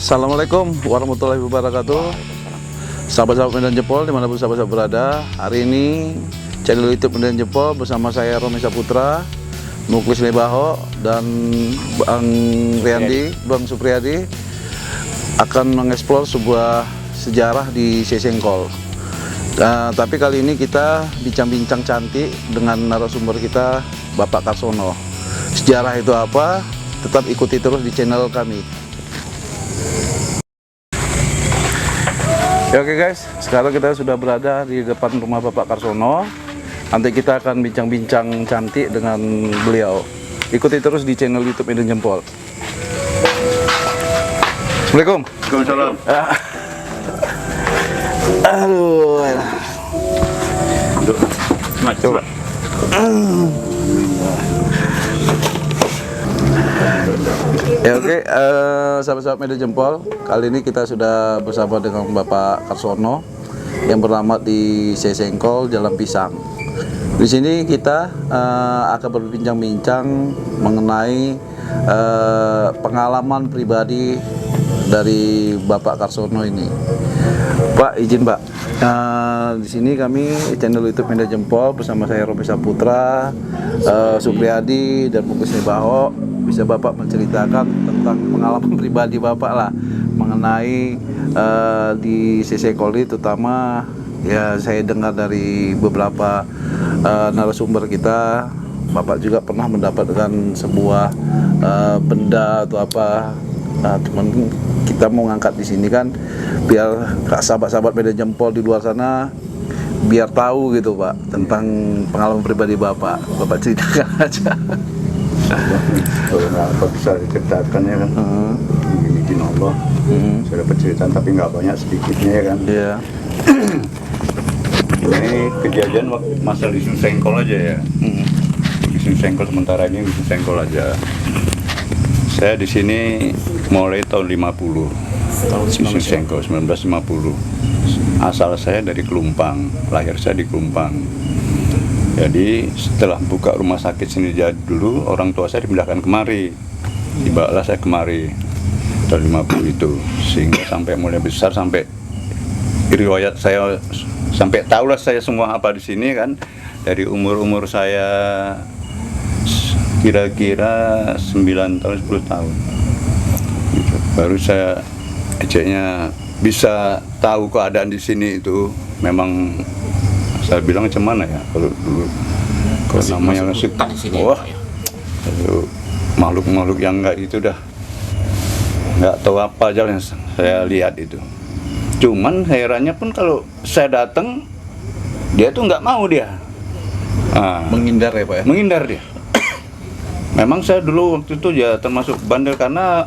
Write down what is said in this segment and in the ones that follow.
Assalamualaikum warahmatullahi wabarakatuh. Sahabat-sahabat Medan Jempol dimanapun sahabat-sahabat berada. Hari ini channel YouTube Medan Jempol bersama saya Romi Saputra, Muklis Lebaho, dan Bang Riyandi, Bang Supriyadi akan mengeksplor sebuah sejarah di Sesengkol. Tapi kali ini kita bincang-bincang cantik dengan narasumber kita, Bapak Karsono. Sejarah itu apa? Tetap ikuti terus di channel kami. Ya, oke guys, sekarang kita sudah berada di depan rumah Bapak Karsono. Nanti kita akan bincang-bincang cantik dengan beliau. Ikuti terus di channel YouTube Medan Jempol. Assalamualaikum. Waalaikumsalam. Aduh, enak. Coba. Ya oke, sahabat-sahabat Medan Jempol, kali ini kita sudah bersama dengan Bapak Karsono yang beralamat di Sesengkol, Jalan Pisang. Di sini kita akan berbincang-bincang mengenai pengalaman pribadi dari Bapak Karsono ini. Pak, izin Pak, di sini kami channel YouTube Medan Jempol bersama saya Romi Saputra, Supriyadi, dan Muklis Lebaho. Bisa Bapak menceritakan tentang pengalaman pribadi Bapak lah mengenai di Sesengkol ini, terutama ya saya dengar dari beberapa narasumber kita, Bapak juga pernah mendapatkan sebuah benda atau apa. Cuman kita mau ngangkat di sini kan biar sahabat-sahabat Medan Jempol di luar sana biar tahu gitu Pak tentang pengalaman pribadi Bapak. Bapak ceritakan aja. Apa bisa diceritakan ya kan? Izin Allah. Saya dapat cerita tapi nggak banyak, sedikitnya ya kan. Iya. Ini kejadian waktu masa di Sesengkol aja ya. Di Sesengkol sementara ini di Sesengkol aja. Saya di sini mulai tahun 50. Di Sesengkol 1950. Asal saya dari Kelumpang, lahir saya di Kelumpang. Jadi setelah buka rumah sakit sini dulu, orang tua saya dipindahkan kemari, dibawalah saya kemari tahun 50 itu, sehingga sampai mulai besar, sampai riwayat saya, sampai tahulah saya semua apa di sini kan, dari umur saya kira-kira 9 tahun 10 tahun, gitu. Baru saya ejeknya bisa tahu keadaan di sini itu memang. Saya bilang macam mana ya kalau dulu, kalau namanya masih wah, makhluk-makhluk yang enggak itu dah nggak tahu apa aja yang saya lihat itu. Cuman herannya pun kalau saya datang dia tuh nggak mau dia. Menghindar ya Pak ya? Menghindar dia. Memang saya dulu waktu itu ya termasuk bandel karena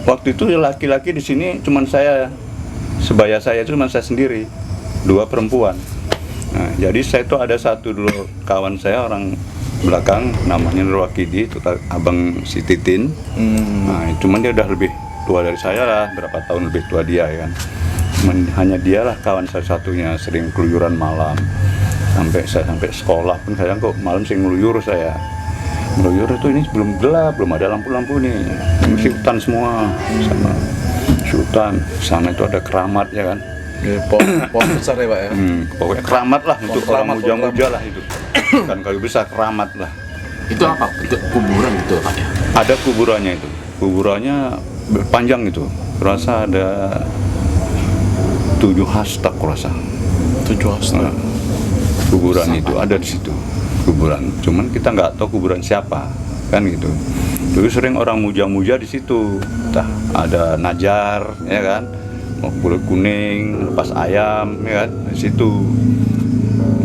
waktu itu laki-laki di sini cuman saya, sebaya saya itu cuma saya sendiri, 2 perempuan. Nah, jadi saya itu ada satu dulu kawan saya orang belakang namanya Nurwakidi, itu abang si Titin. Nah, cuman dia udah lebih tua dari saya lah, berapa tahun lebih tua dia ya kan. Cuman hanya dia lah kawan saya satunya, sering keluyuran malam. Sampai sekolah pun saya kok malam sering ngeluyur saya. Ngeluyur itu ini belum gelap, belum ada lampu-lampu nih. Masih hutan semua, sama hutan. Sana itu ada keramat ya kan. Pohon besar ya Pak ya? Pokoknya keramat lah, untuk orang muja-muja lah itu. Kan kalau bisa keramat lah. Itu apa? Bentuk kuburan gitu Pak ya? Ada kuburannya itu. Kuburannya panjang itu. Rasa ada 7 hasta kurasa. 7 hasta. Kuburan itu ada di situ. Kuburan. Cuman kita nggak tahu kuburan siapa, kan gitu. Dulu sering orang muja-muja di situ. Entah ada najar, ya kan? Kulit kuning, lepas ayam, ya kan, di situ.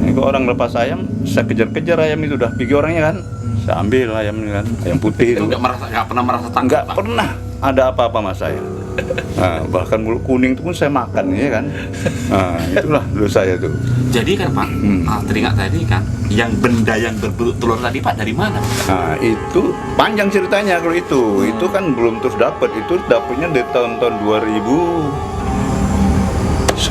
Ini kok orang lepas ayam, saya kejar-kejar ayam itu, udah pergi orangnya kan, saya ambil ayamnya kan, ayam putih itu. Nggak pernah merasa takut? Nggak pernah ada apa-apa mas saya. Nah, bahkan mulut kuning itu pun saya makan, ya kan. Nah, itulah dulu saya tuh. Jadi kan Pak, teringat tadi kan, yang benda yang berbentuk telur tadi Pak dari mana? Nah, itu panjang ceritanya kalau itu kan belum terus dapat, itu dapatnya di tahun-tahun 2010.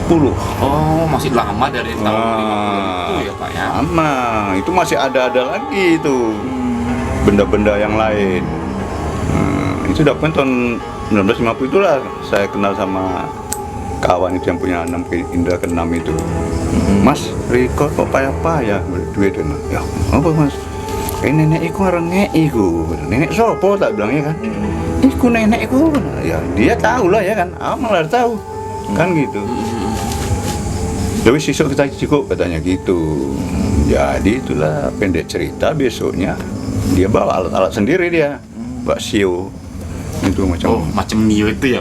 Oh, masih lama dari tahun 50 itu ya Pak ya? Lama, itu masih ada lagi itu benda-benda yang lain. Itu dapatnya tahun 1950 itulah saya kenal sama kawan itu yang punya 6 Indra ke-6 itu. Mas, Riko kok payah-payah duit itu. Ya, apa Mas? Kayak nenek iku ngerengek iku. Nenek sopo tak bilangnya kan? Iku nenek iku. Ya dia tahu lah ya kan. Malah tahu. Kan gitu. Jadi sisuk kita cukup katanya gitu. Jadi itulah pendek cerita, besoknya dia bawa alat-alat sendiri dia. Bawa sio. Itu macam macam Mio itu ya.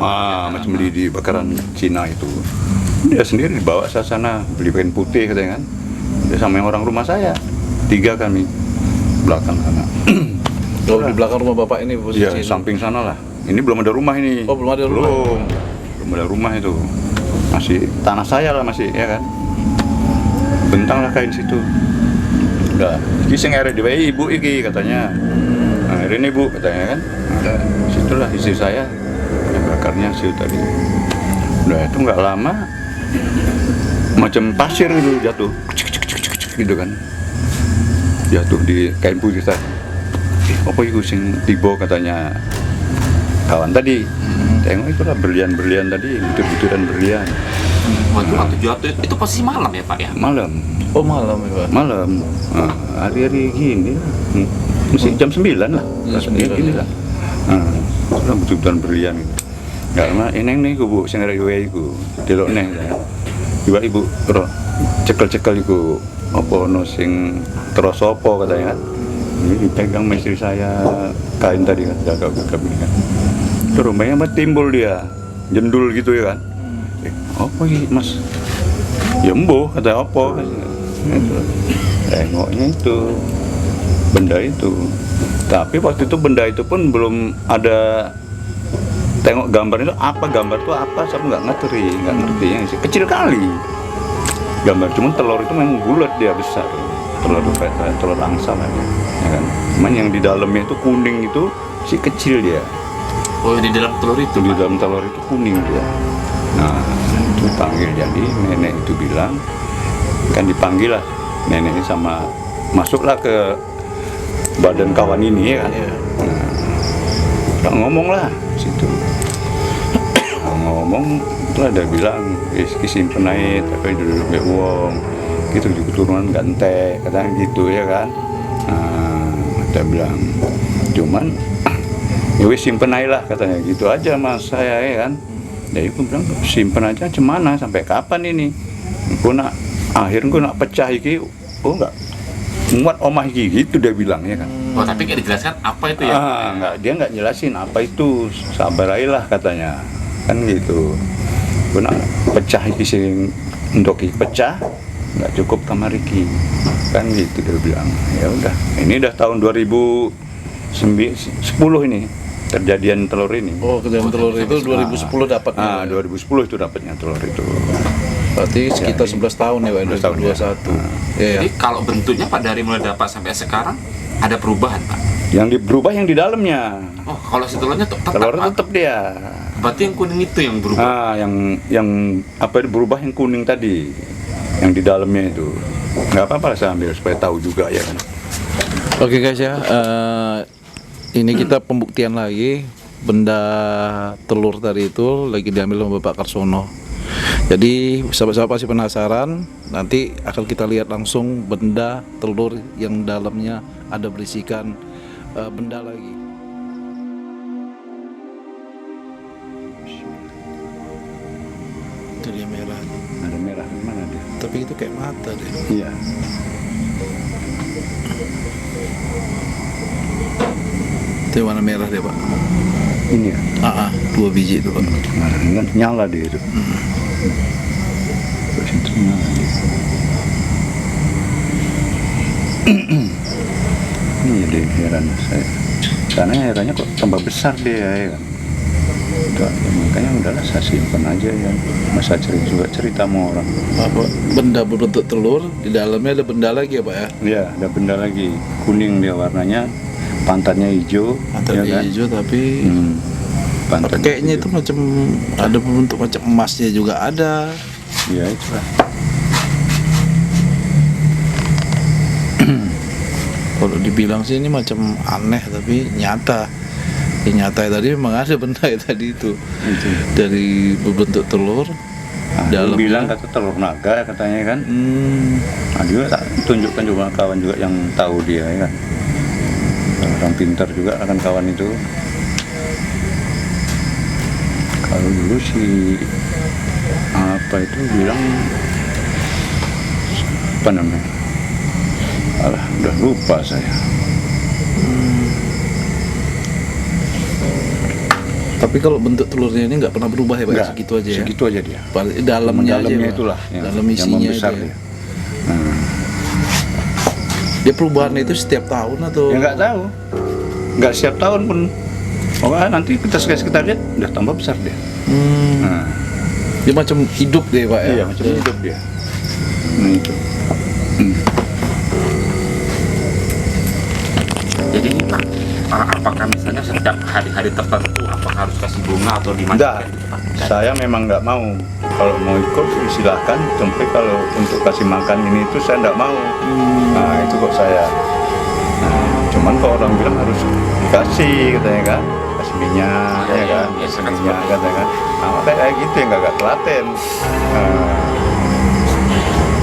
macam lidi bakaran Cina itu. Dia sendiri dibawa ke sana beli kain putih katanya kan. Dia sama yang orang rumah saya. 3 kami belakang sana. Kalau di belakang rumah bapak ini posisi Iya, samping sana lah. Ini belum ada rumah ini. Oh, belum ada rumah. Belum ada rumah itu. Masih tanah saya lah masih, ya kan. Bentang lah kain situ. Udah, iki sing arek diwehi ibu iki katanya. Nah, ini ibu katanya kan. Udah, situlah istri saya. Ya, bakarnya situ tadi. Udah itu nggak lama macam pasir itu jatuh. Gitu kan. Jatuh di kain putih tadi. Apa itu sing tiba katanya kawan tadi. Tengok itulah berlian-berlian tadi, butir-butiran berlian. Waktu jatuh itu posisi malam ya Pak ya? Malam. Oh, malam ya, Pak. Malam. Nah, hari-hari gini lah. Mesti jam 9 lah. Jam 9. Gini lah. Nah, itulah butir-butiran berlian gitu. Enggak lama eneng nih Bu, sing arek wae iku. Delok neh ya. Tiba ibu ro cekel-cekel iku apa ono sing terus apa katanya kan. Ini dipegang istri saya kain tadi kan, jaga ini kan. Terus rumahnya timbul dia, jendul gitu ya kan. Apa ini Mas? Ya embuh, kata apa? Tengoknya itu, benda itu. Tapi waktu itu benda itu pun belum ada. Tengok gambar itu apa, saya nggak ngerti yang kecil kali. Gambar cuma telur itu memang bulat dia besar, telur angsa lah ya kan. Cuman yang di dalamnya itu kuning itu si kecil dia. Oh, di dalam telur itu? Di dalam telur itu kuning dia. Nah, itu panggil jadi nenek itu bilang, kan dipanggil lah neneknya sama masuklah ke badan kawan ini ya kan. Nah, ngomong lah situ. Ngomong itu ada bilang simpen aja tapi duduk be wong gitu di keturunan gante katanya gitu ya kan. Nah, dia bilang cuman ya wis simpen aja lah katanya gitu aja mas saya ya kan. Jadi aku bilang simpen aja cemana sampai kapan ini aku nak akhirnya aku nak pecah iki enggak muat omah iki gitu dia bilang ya kan. Oh, tapi nggak dijelaskan apa itu ya? Enggak, dia nggak jelasin apa itu, sabar aja lah katanya kan gitu. Gue nak pecah iki sing untuk pecah nggak cukup kamar iki kan gitu dia bilang. Ya udah, ini udah tahun 2010 ini terjadian telur ini. Oh, kejadian telur itu 2010 dapatnya. 2010 itu dapatnya telur itu. Berarti sekitar 11 tahun ya Pak, 11 tahun, 2021. ya. Iya. Jadi kalau bentuknya Pak dari mulai dapat sampai sekarang ada perubahan Pak? Yang berubah yang di dalamnya. Oh, kalau si telurnya tetap Telurnya Pak? tetap dia. Berarti yang kuning itu yang berubah? Yang apa berubah yang kuning tadi, yang di dalamnya itu. Nggak apa-apa saya ambil supaya tahu juga ya kan. Oke guys ya, ini kita pembuktian lagi benda telur tadi itu lagi diambil oleh Bapak Karsono. Jadi sahabat-sahabat pasti penasaran, nanti akan kita lihat langsung benda telur yang dalamnya ada berisikan benda lagi. Itu dia merah. Ada merah di mana dia? Tapi itu kayak mata deh. Iya. Itu warna merah deh Pak. Ini ya. 2 biji itu Pak. Nah, kan nyala dia itu. Terus itu nyala dia. Ini jadi heran saya. Karena herannya kok tambah besar dia ya kan. Udah, ya makanya udahlah saya simpan aja ya. Masa cerita sama orang. Apa benda berbentuk telur, di dalamnya ada benda lagi ya Pak ya? Iya, ada benda lagi. Kuning dia warnanya, pantatnya hijau. Pantatnya ya kan? hijau tapi Pantatnya kayaknya hijau. itu macam ada bentuk macam emasnya juga ada. Iya, itulah. Kalau dibilang sih ini macam aneh tapi nyata. Yang nyata tadi memang ada benda tadi itu dari berbentuk telur. Nah, dia Dalam bilang kata telur naga katanya kan. Nah, juga tak tunjukkan juga kawan juga yang tahu dia ya kan. Orang pintar juga akan kawan itu. Kalau dulu si apa itu bilang apa namanya? Alah, udah lupa saya. Tapi kalau bentuk telurnya ini nggak pernah berubah ya Pak? Enggak, Segitu aja ya? Segitu aja dia. Dalamnya aja Dalamnya Pak? itulah Dalam yang isinya membesar aja. dia. Nah, Dia perubahannya itu setiap tahun atau? ya nggak tahu, nggak setiap tahun pun. Oh nanti kita lihat udah tambah besar dia. Nah, Dia macam hidup deh Pak ya? iya macam hidup dia. Nah itu. Jadi ini Pak, apakah misalnya setiap hari-hari tertentu apakah harus kasih bunga atau Enggak, dimandikan gitu, Pak? saya memang nggak mau. Kalau mau ikut silakan, tapi kalau untuk kasih makan ini itu saya nggak mau. Nah itu kok saya. Nah, cuman kalau orang bilang harus dikasih katanya kan, kasih minyak Iya, ya iya, kan, biasa kasih kan minyak seperti katanya kan. Nah kayak gitu ya nggak telaten.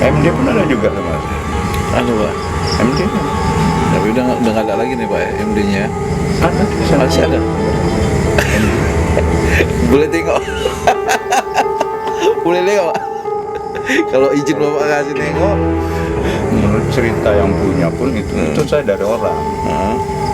MD pun ada juga mas. Ada Pak. MD kan Tapi udah nggak ada lagi nih Pak ya, MD-nya. ada. Masih ada. Boleh tengok. Boleh tengok. Kalau izin Bapak kasih tengok. Menurut cerita yang punya pun itu saya dari orang.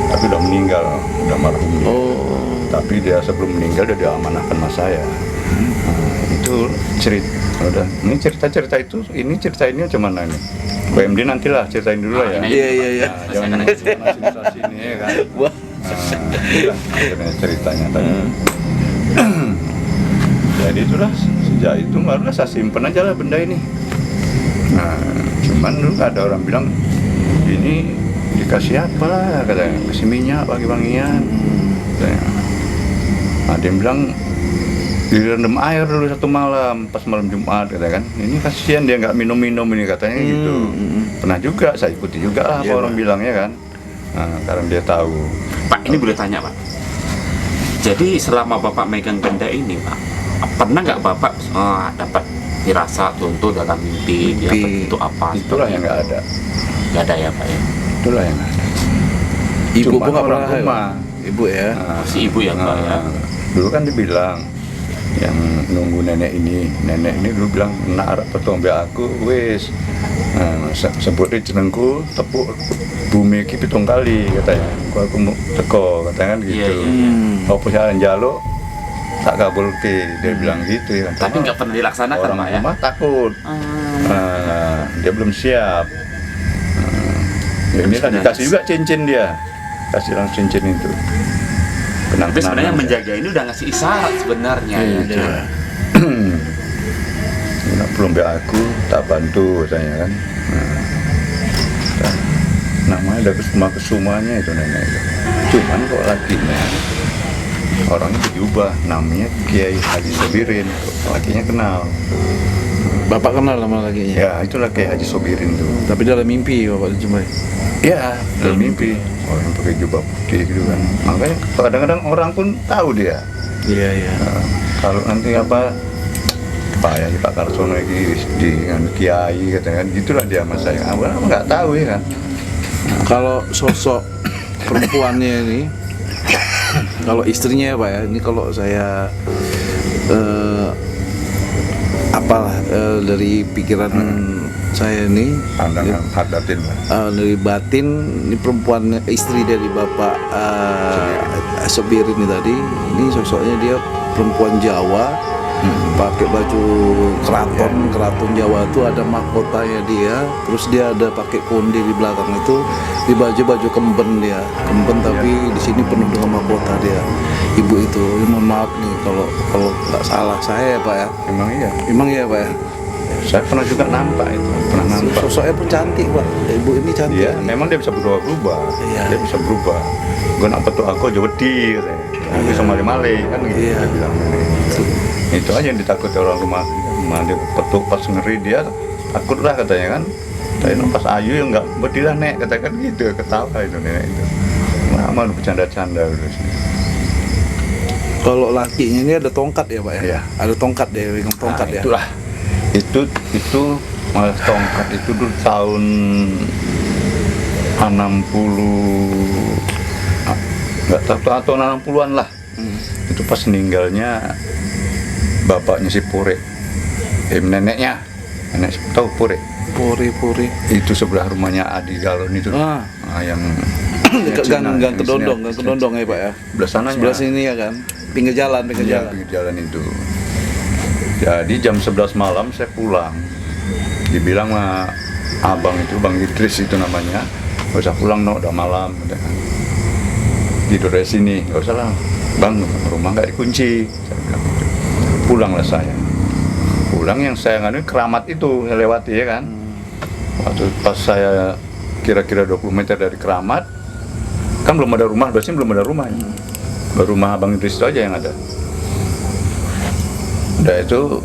Tapi udah meninggal, udah marhum dia. Oh. Tapi dia sebelum meninggal dia diamanahkan sama saya. Nah, itu cerita. Udah, ini cerita itu, ini cerita ini cuman ini. BMD nantilah ceritain dulu lah ya. Ini Iya, iya, iya. Nah, jangan sensasi ini ya kan. Wah. Nah, inilah akhirnya ceritanya tadi. Jadi itulah sejak itu barulah saya simpen aja lah benda ini. Nah, cuman dulu ada orang bilang ini dikasih apa lah katanya, kasih minyak wangi-wangian. Katanya. Nah, dia bilang direndam air dulu satu malam pas malam Jumat katanya kan. Ini kasihan dia nggak minum-minum ini katanya gitu. Pernah juga saya ikuti juga lah apa Iya, orang Pak. bilangnya kan. Nah, sekarang dia tahu. Pak, ini boleh tanya Pak. Jadi selama Bapak megang benda ini Pak, pernah nggak Bapak dapat firasat untuk dalam mimpi dia Mimpi. bentuk apa? Itulah yang nggak ada. Nggak ada ya Pak ya? Itulah yang nggak ada. Ibu Cuman pun nggak orang pernah. rumah. Ibu ya. Nah, Si ibu ya Pak ya? dulu kan dibilang yang nunggu nenek ini dulu bilang nak arep petu ambek aku wis sebutnya jenengku tepuk bumi iki 7 kali katanya aku mau teko katanya kan gitu. Iya, iya. Apa jalan jaluk tak kabulke dia bilang gitu ya. Tapi nggak pernah dilaksanakan orang Pak ya? rumah takut. Dia belum siap. Ya ini kan dikasih juga cincin dia. Kasih langsung cincin itu. Tapi sebenarnya Kenang-kenangan. menjaga ini udah ngasih isyarat sebenarnya. Iya. Ya. Nak belum be aku tak bantu saya kan. Namanya ada kesumanya itu nenek itu. Cuman kok lakinya orangnya berubah, namanya Kiai Haji Sobirin, lakinya kenal. Bapak kenal sama lakinya. Ya itulah Kiai Haji Sobirin tuh. Tapi dalam mimpi Bapak dijumpai. Ya dalam mimpi orang pakai jubah putih gitu kan. Makanya kadang-kadang orang pun tahu dia. Iya iya. Nah, kalau nanti apa Pak ya Pak Karsono ini dengan Kiai katanya kan gitulah dia sama saya. Awalnya nggak tahu ya kan. Kalau sosok perempuannya ini, kalau istrinya ya Pak ya, ini kalau saya dari pikiran saya ini Pandangan hadatin lah. dari batin, ini perempuan istri dari Bapak Sobir ini tadi, ini sosoknya dia perempuan Jawa, pakai baju keraton Jawa itu ada mahkotanya dia, terus dia ada pakai konde di belakang itu, di baju kemben dia, tapi di sini penuh dengan mahkota dia, ibu itu. Mohon maaf nih kalau nggak salah saya ya Pak ya. Emang iya. Pak ya. Saya pernah juga nampak itu. Pernah nampak. Sosoknya pun cantik Pak, ibu ini cantik. Iya, memang dia bisa berubah. Iya. Dia bisa berubah. Gue nak petuk aku aja wedi katanya. Aku bisa male-male kan gitu. Iya. Dia bilang. Itu aja yang ditakuti orang rumah. Dia petuk pas ngeri dia takut lah katanya kan. Tapi pas ayu yang nggak bedilah nek katakan gitu, ketawa itu nenek itu. Lama bercanda-canda terus. Kalau lakinya ini ada tongkat ya Pak ya? Iya. Ada tongkat deh, pegang tongkat Nah, ya. itulah. Itu malah tongkat itu dulu tahun 60 nggak tahu atau 60-an lah. Itu pas meninggalnya bapaknya si Pure. Neneknya. Nenek tahu Pure. Puri. Itu sebelah rumahnya Adi Galon itu. Ah. Yang Dekat Cina, gang yang Kedondong, sini. gang Kedondong ya Pak ya. Sebelah sananya. Sebelah sini ya kan. Pinggir jalan, pinggir Iya, jalan. pinggir jalan itu. Jadi jam 11 malam saya pulang. Dibilang sama abang itu, Bang Idris itu namanya, gak usah pulang, no, udah malam. Udah. Tidur dari sini, gak usah lah. Bang, rumah gak dikunci. Saya bilang gitu. Pulanglah saya. Pulang yang saya nganu Keramat itu, saya lewati ya kan. Waktu pas saya kira-kira 20 meter dari Keramat, kan belum ada rumah, berarti belum ada rumah. Baru rumah Bang Idris itu aja yang ada. Udah itu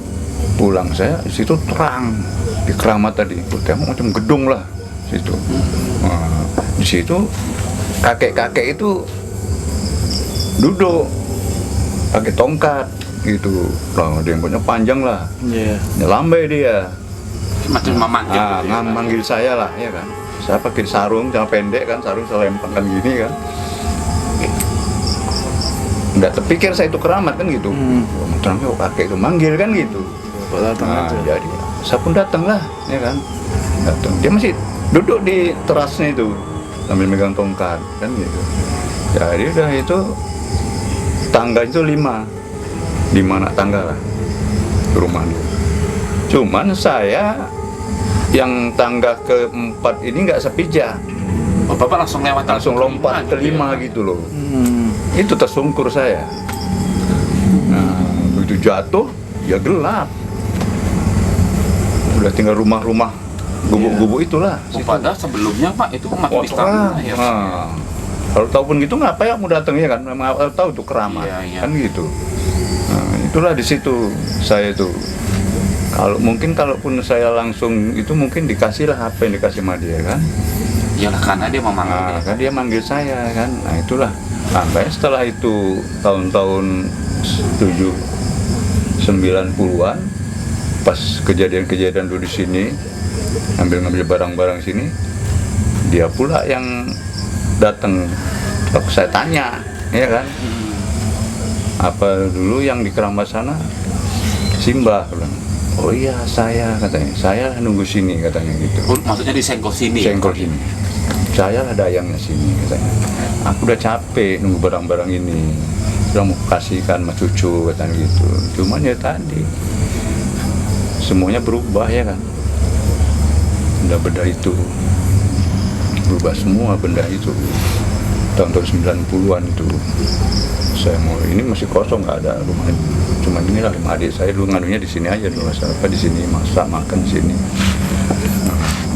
pulang saya, di situ terang di Keramat tadi, tembok macam gedung lah situ. Nah, di situ kakek-kakek itu duduk pakai tongkat gitu, lah jenggotnya panjang lah, Iya. nyelambai dia. Macam memanggil Ah, gitu ya, Pak. manggil saya lah, ya kan. Saya pakai sarung, jangan pendek kan, sarung selempang kan gini kan. Nggak terpikir saya itu Keramat kan gitu. Terangnya kakek itu manggil kan gitu. Pak datang Nah, aja. jadi saya pun datang lah, ya kan. Datang. Dia masih duduk di terasnya itu sambil megang tongkat kan gitu. Jadi udah itu tangga itu 5 anak tangga lah ke rumah dia. Cuman saya yang tangga keempat ini nggak sepijak, Oh, Bapak langsung lewat langsung lompat ke 5 gitu loh. Itu tersungkur saya. Nah, begitu jatuh, ya gelap. Udah tinggal rumah-rumah gubuk-gubuk itulah. Oh, padahal sebelumnya Pak itu masih di Wah, ya. nah, kalau tahu pun gitu ngapain mau datang ya kan? Memang tahu tuh Keramat, Iya, iya. kan gitu. Nah, itulah di situ saya tuh. Kalau mungkin kalaupun saya langsung itu mungkin dikasih lah apa yang dikasih sama dia kan. Iyalah karena dia memanggil Nah, dia. kan dia manggil saya kan. Nah, itulah. Sampai setelah itu tahun-tahun 90-an pas kejadian-kejadian dulu di sini ngambil barang-barang sini, dia pula yang datang. Waktu saya tanya, ya kan, apa dulu yang di Keramat sana? Simbah bilang. Oh iya saya katanya, saya nunggu sini katanya gitu. Oh, maksudnya di Sengkol sini. ya? Sengkol sini. Saya lah dayangnya sini katanya. Aku udah capek nunggu barang-barang ini. Sudah mau kasihkan sama cucu katanya gitu. Cuman ya tadi semuanya berubah ya kan. Benda-benda itu berubah semua benda itu. Tahun-tahun 90-an itu. Saya mau ini masih kosong nggak ada rumah. Cuman inilah adik saya dulu nganunya di sini aja dulu. Apa di sini masak makan di sini.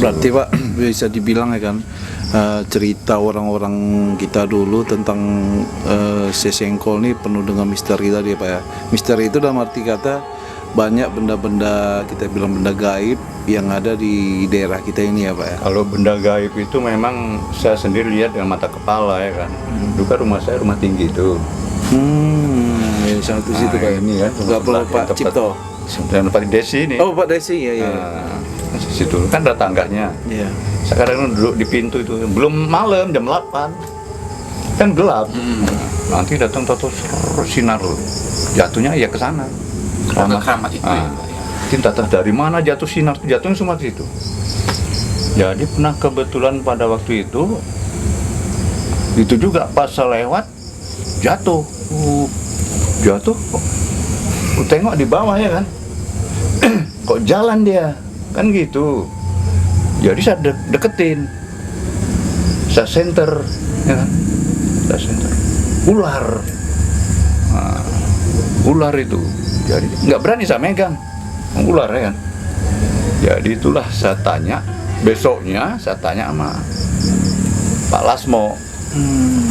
Berarti Pak bisa dibilang ya kan cerita orang-orang kita dulu tentang Sesengkol ini penuh dengan misteri tadi ya Pak ya. Misteri itu dalam arti kata banyak benda-benda, kita bilang benda gaib yang ada di daerah kita ini ya Pak ya. Kalau benda gaib itu memang saya sendiri lihat dengan mata kepala ya kan. Dulu kan rumah saya rumah tinggi itu. Ya satu situ Pak. Ini kan Nggak perlu Pak Cipto. Dan Pak Desi ini. Oh Pak Desi ya ya. Nah, situ kan ada tangganya. Iya. Sekarang duduk di pintu itu belum malam jam 8 kan gelap. Nanti datang tato sinar loh. Jatuhnya ya ke sana. Keramat itu ya, Ah. Pak, ya. Kita tahu dari mana jatuh sinar, jatuhnya semua di situ. Jadi pernah kebetulan pada waktu itu juga pas saya lewat jatuh, jatuh. Tengok di bawah ya kan, kok jalan dia, kan gitu. Jadi saya deketin, saya center, ya kan, saya center, ular, nah, ular itu. Jadi nggak berani saya megang ular ya kan. Jadi itulah saya tanya, besoknya saya tanya sama Pak Lasmo,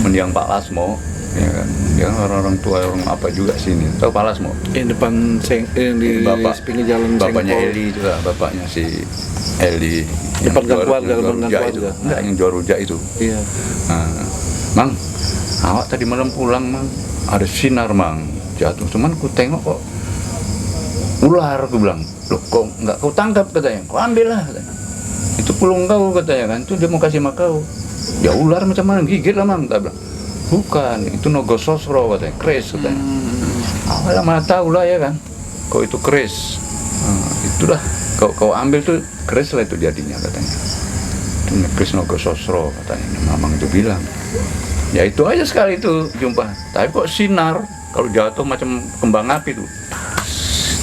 mendiang Pak Lasmo, ya kan. Dia orang-orang tua orang apa juga sini. Tahu Pak Lasmo? Yang depan di Bapak, pinggir jalan bapaknya Sengkol. Eli juga, bapaknya si Eli. Depan gang yang keluarga, jual depan gang rujak itu. keluarga. Enggak, yang jual rujak itu. Iya. Nah, Mang, awak tadi malam pulang, Mang. Ada sinar, Mang. jatuh, cuman ku tengok kok ular, aku bilang, loh kok nggak kau tangkap katanya, kau ambil lah katanya. Itu pulung kau katanya kan, itu dia mau kasih sama kau. Ya ular macam mana, gigit lah mang, tak bilang. Bukan, itu Nogososro katanya, keris katanya. Awalah mana tahu lah ya kan, kau itu keris. Itulah, kau ambil tuh keris lah itu jadinya katanya. Itu keris Nogososro katanya, mamang itu bilang. Ya itu aja sekali itu jumpa, tapi kok sinar, kalau jatuh macam kembang api tuh.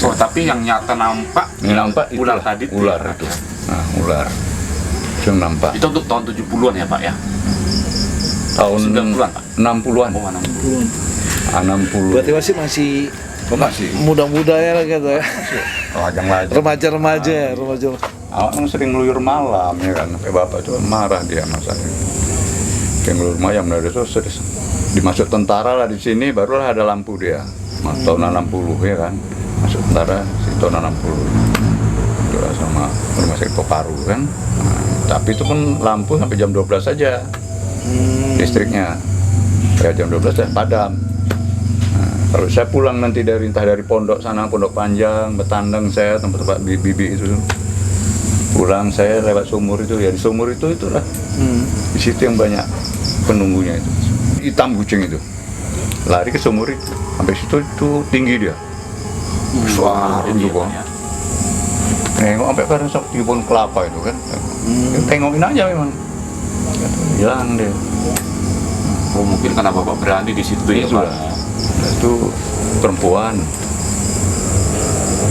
Oh, tapi yang nyata nampak, Nampak ular itulah, tadi tuh ular ya, Pak, itu. ya? Nah, ular. Itu yang nampak. Itu untuk tahun 70-an ya Pak ya? Tahun 90-an, Pak? 60-an. Oh, 60. 60. Berarti masih Oh, masih. muda-muda ya gitu ya. Lajang-lajang. Remaja-remaja ya, remaja. Awak kan sering ngeluyur malam ya kan. Sampai bapak tuh marah dia masa itu. Dia ngeluyur malam dari itu dimasuk tentara lah di sini, barulah ada lampu dia. Tahun 60 ya kan. Masuk tentara si tahun 60. Itu sama rumah sakit Paru kan. Nah, tapi itu kan lampu sampai jam 12 saja. Listriknya. Ya jam 12 ya padam. Kalau saya pulang nanti entah dari pondok sana, Pondok Panjang, Betandang saya tempat-tempat bibi itu pulang saya lewat sumur itu, ya di sumur itulah di situ yang banyak penunggunya itu, hitam kucing itu lari ke sumur itu, sampai situ itu tinggi dia, suara itu kok, tengok sampai kadang di pohon kelapa itu kan, tengokin aja memang, hilang dia. Oh, mungkin karena Bapak berani di situ ya Itulah. Pak. Itu perempuan,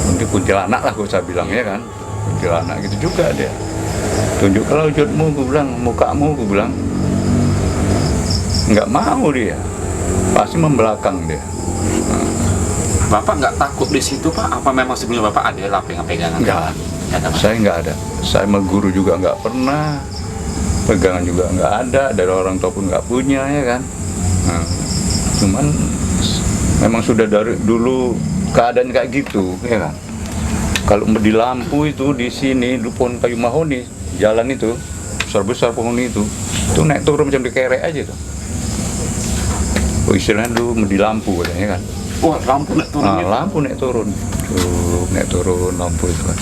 mungkin kuntilanak lah gue bilang ya kan, kuntilanak gitu juga dia. Tunjukkanlah wujudmu, gue bilang, mukamu, gue bilang. Nggak mau dia, pasti membelakang dia. Bapak nggak takut di situ Pak? Apa memang sebelumnya Bapak ada pegangan? Nggak, Nggak ada, Pak? saya nggak ada. Saya sama guru juga nggak pernah, pegangan juga nggak ada, dari orang tua pun nggak punya ya kan. Nah, cuman memang sudah dari dulu keadaan kayak gitu ya kan. Kalau di lampu itu di sini di pohon kayu mahoni, jalan itu besar pohon itu naik turun macam dikerek aja tuh. Oh, istilahnya dulu di lampu katanya kan. Wah, lampu naik turun Nah, gitu? lampu naik turun. Tuh, naik turun lampu itu kan.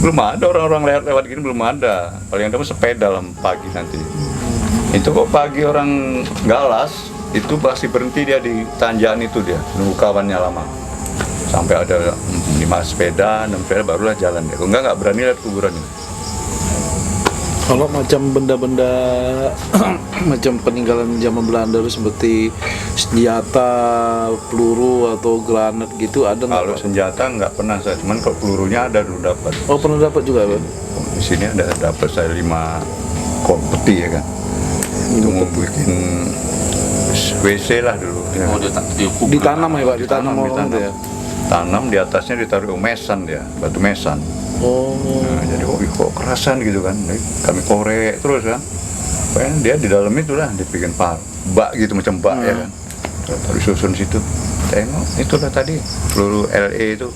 Belum ada orang-orang lewat gini, belum ada. Paling ada sepeda dalam pagi nanti. Itu kok pagi orang galas, itu pasti berhenti dia di tanjakan itu dia, nunggu kawannya lama. Sampai ada 5 sepeda, 6 sepeda barulah jalan dia. Kalau nggak berani lihat kuburan itu. Kalau macam benda-benda macam peninggalan zaman Belanda itu seperti senjata, peluru atau granat gitu ada nggak? Kalau Pak? senjata nggak pernah saya, cuman kalau pelurunya ada dulu dapat. Oh, pernah dapat juga Pak? Di sini ada dapat saya 5 peti ya kan. Itu mau bikin WC lah dulu. Ya. Oh, Ditanam ya Pak, ditanam orang itu ya. Tanam di atasnya ditaruh mesan dia, batu mesan. Oh, Nah, jadi kok kerasan gitu kan. Jadi kami korek terus kan. Pokoknya dia di dalam itulah dibikin bak gitu macam bak ya kan. Taruh susun situ. Tengok itulah tadi peluru LE itu.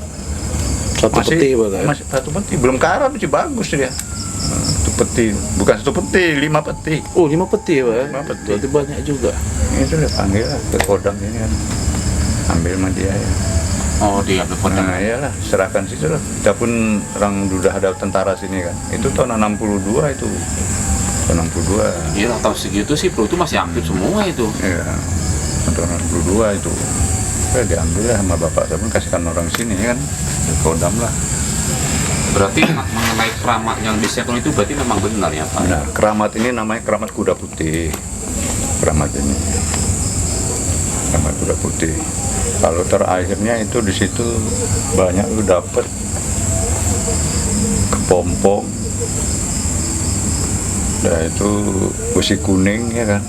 satu peti Pak ya? Masih satu peti, belum karat masih bagus dia. Satu peti, bukan satu peti, 5 peti. Oh, 5 peti ya Pak? 5 peti. Berarti banyak juga. Itu udah panggil lah ke Kodam ini kan. Ambil sama dia ya. Oh, dia berpotong. Nah iyalah, serahkan situ lah. Kita pun orang sudah ada tentara sini kan. Itu tahun 62 itu. Tahun 62. Iya, tahun segitu sih peluru itu masih aktif semua itu. Iya. Tahun 62 itu. Ya diambil lah sama bapak saya pun kasihkan orang sini kan. Di Kodam lah. Berarti mengenai keramat yang di Seton itu berarti memang benar ya Pak? Nah, keramat ini namanya keramat kuda putih. Keramat ini. Keramat kuda putih. Kalau terakhirnya itu di situ banyak lu dapet kepompong, dan itu besi kuning ya kan.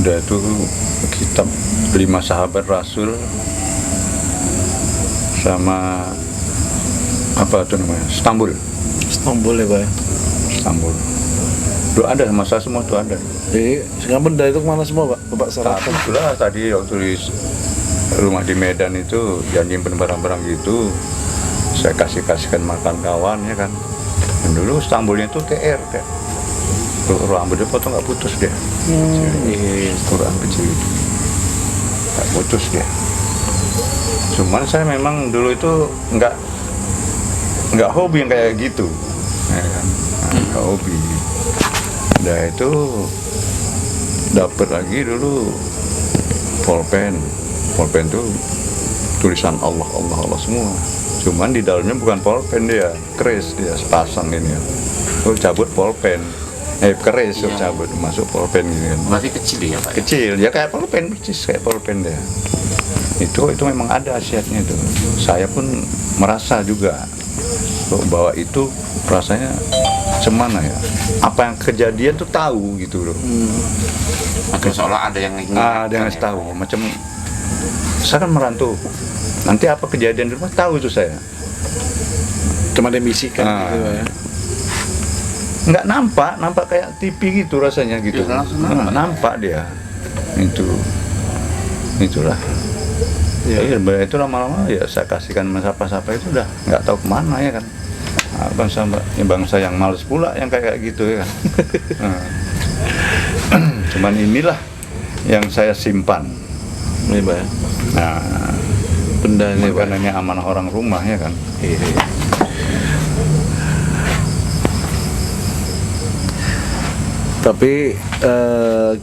Udah itu kitab 5 sahabat Rasul sama apa itu namanya Istanbul. Istanbul ya Pak ya? Istanbul. Itu ada masa semua tuh ada. Jadi, sekarang benda itu kemana semua Pak? Bapak serahkan? Itulah tadi waktu di rumah di Medan itu janji barang-barang gitu, saya kasihkan makan kawan ya kan. Dan dulu Istanbulnya itu TR kan. Rambut dia potong nggak putus dia. Iya. Kurang kecil itu. Nggak putus dia. Cuman saya memang dulu itu nggak hobi yang kayak gitu, ya kan? Nggak hobi. Udah itu dapet lagi dulu pulpen tuh tulisan Allah semua. Cuman di dalamnya bukan pulpen dia, keris dia sepasang ini ya. Cabut pulpen. Keris cabut masuk pulpen gitu kan. Berarti kecil ya Pak? Kecil ya, kayak pulpen, persis kayak pulpen dia. Itu memang ada khasiatnya itu. Saya pun merasa juga bahwa itu rasanya semana ya. Apa yang kejadian tuh tahu gitu loh. Oke, seolah ada yang Ada yang ngasih tahu. Macam saya kan merantau. Nanti apa kejadian di rumah tahu itu saya. Cuma dia bisikan gitu ya. Nggak nampak kayak TV gitu rasanya gitu. Ya, langsung nampak. Dia. Itulah. Ya. Iya, itu lama-lama ya saya kasihkan sapa-sapa itu udah nggak tahu kemana ya kan. Bangsa yang males pula yang kayak gitu ya kan. Cuman inilah yang saya simpan. Ini Pak. Nah, Benda ini Pak. karena ini amanah orang rumah ya kan. Iya. Tapi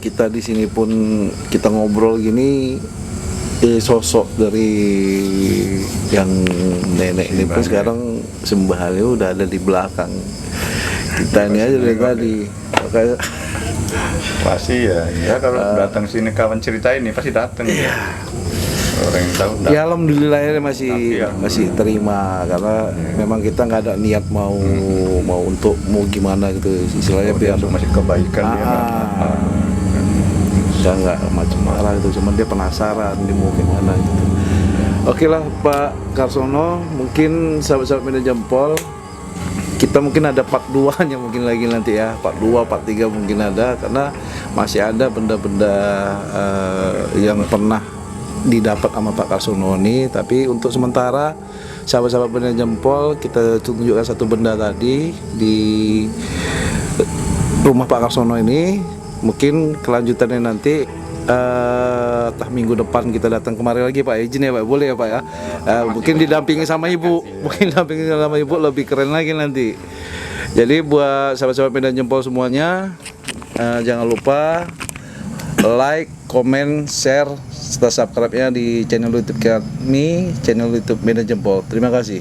kita di sini pun kita ngobrol gini, sosok dari yang nenek ini pun sekarang sembahalnya udah ada di belakang kita ini aja dari tadi. Makanya Pasti ya kalau datang sini kawan cerita ini pasti datang ya. Orang yang tahu ya alhamdulillah ya masih Tapi, masih terima karena memang kita nggak ada niat mau gimana gitu istilahnya biar masih kebaikan dia. nggak macam marah itu, cuman dia penasaran dia mau gimana gitu. Oke lah Pak Karsono, mungkin sahabat-sahabat Medan Jempol, kita mungkin ada part 2 nya mungkin lagi nanti ya, part 2, part 3 mungkin ada, karena masih ada benda-benda yang pernah didapat sama Pak Karsono ini. Tapi untuk sementara sahabat-sahabat Medan Jempol, kita tunjukkan satu benda tadi di rumah Pak Karsono ini. Mungkin kelanjutannya nanti entah minggu depan kita datang kemari lagi Pak, izin ya Pak, boleh ya Pak ya. Mungkin didampingi sama ibu, lebih keren lagi nanti. Jadi buat sahabat-sahabat Medan Jempol semuanya, jangan lupa like, comment, share, serta subscribe-nya di channel YouTube kami, channel YouTube Medan Jempol. Terima kasih.